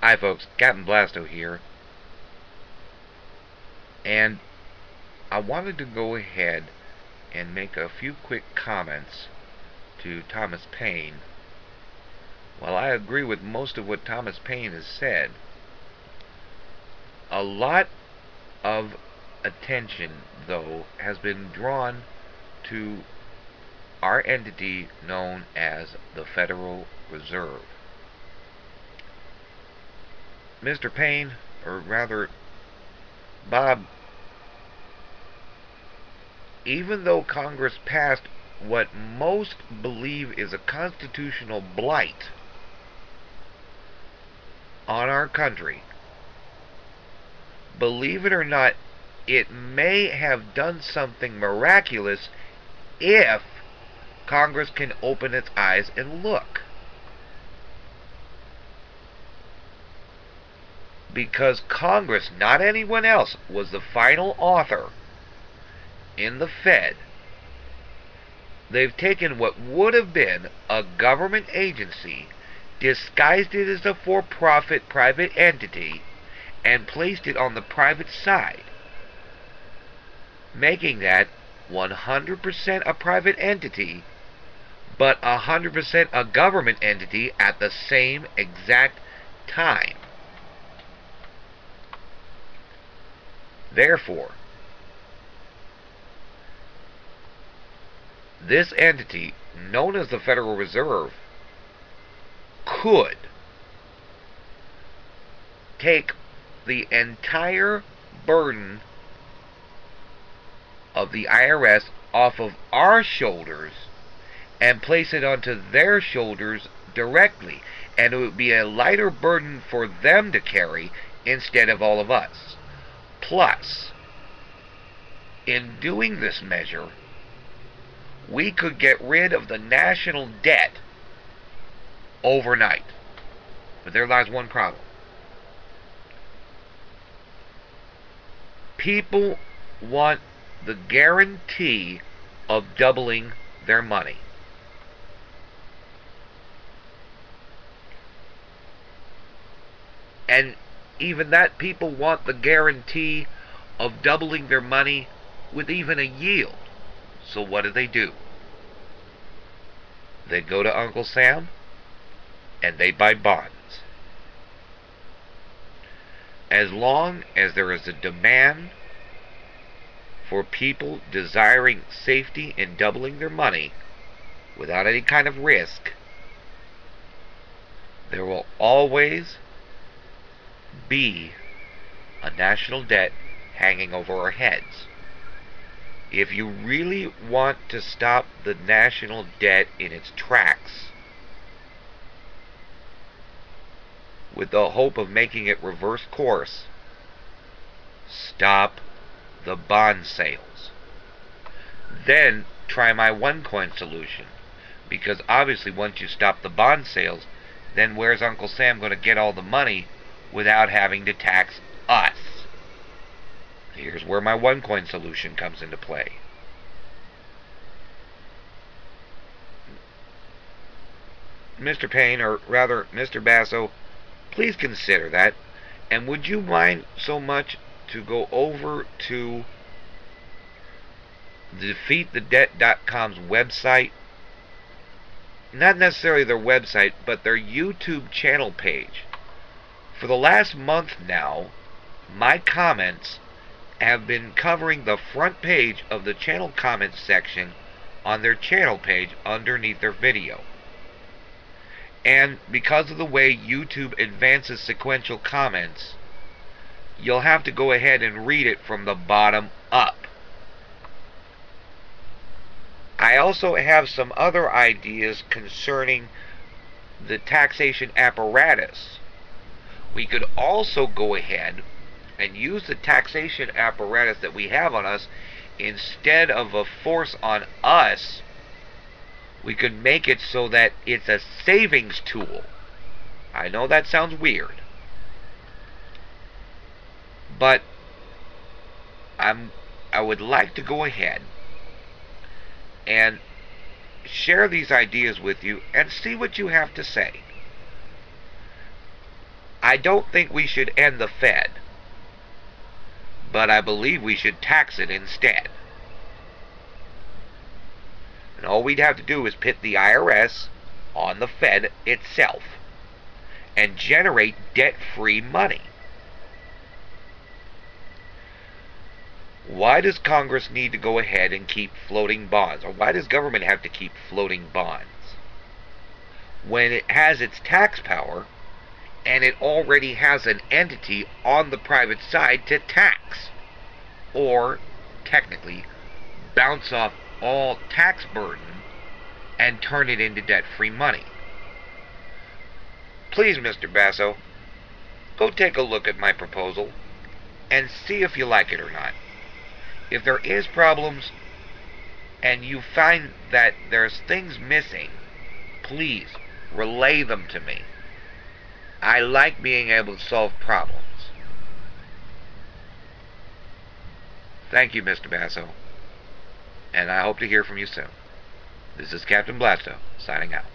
Hi folks, Captain Blasto here, and I wanted to go ahead and make a few quick comments to Thomas Paine. While I agree with most of what Thomas Paine has said, a lot of attention, though, has been drawn to our entity known as the Federal Reserve. Mr. Paine, or rather, Bob, even though Congress passed what most believe is a constitutional blight on our country, believe it or not, it may have done something miraculous if Congress can open its eyes and look. Because Congress, not anyone else, was the final author in the Fed. They've taken what would have been a government agency, disguised it as a for-profit private entity, and placed it on the private side, making that 100% a private entity, but 100% a government entity at the same exact time. Therefore, this entity, known as the Federal Reserve, could take the entire burden of the IRS off of our shoulders and place it onto their shoulders directly, and it would be a lighter burden for them to carry instead of all of us. Plus, in doing this measure, we could get rid of the national debt overnight. But there lies one problem. People want the guarantee of doubling their money. And even that, people want the guarantee of doubling their money with even a yield. So what do? They go to Uncle Sam and they buy bonds. As long as there is a demand for people desiring safety in doubling their money without any kind of risk, there will always be a national debt hanging over our heads. If you really want to stop the national debt in its tracks, with the hope of making it reverse course, stop the bond sales. Then try my OneCoin solution, because obviously once you stop the bond sales, then where's Uncle Sam going to get all the money without having to tax us? Here's where my OneCoin solution comes into play. Mr. Paine, or rather Mr. Basso, please consider that. And would you mind so much to go over to DefeatTheDebt.com's website? Not necessarily their website, but their YouTube channel page. For the last month now, my comments have been covering the front page of the channel comments section on their channel page underneath their video. And because of the way YouTube advances sequential comments, you'll have to go ahead and read it from the bottom up. I also have some other ideas concerning the taxation apparatus. We could also go ahead and use the taxation apparatus that we have on us. Instead of a force on us, we could make it so that it's a savings tool. I know that sounds weird, but I would like to go ahead and share these ideas with you and see what you have to say. I don't think we should end the Fed, but I believe we should tax it instead. And all we'd have to do is pit the IRS on the Fed itself and generate debt-free money. Why does Congress need to go ahead and keep floating bonds? Or why does government have to keep floating bonds when it has its tax power and it already has an entity on the private side to tax, or technically bounce off all tax burden and turn it into debt-free money? Please, Mr. Basso, go take a look at my proposal and see if you like it or not. If there is problems and you find that there's things missing, please relay them to me. I like being able to solve problems. Thank you, Mr. Basso, and I hope to hear from you soon. This is Captain Blasto, signing out.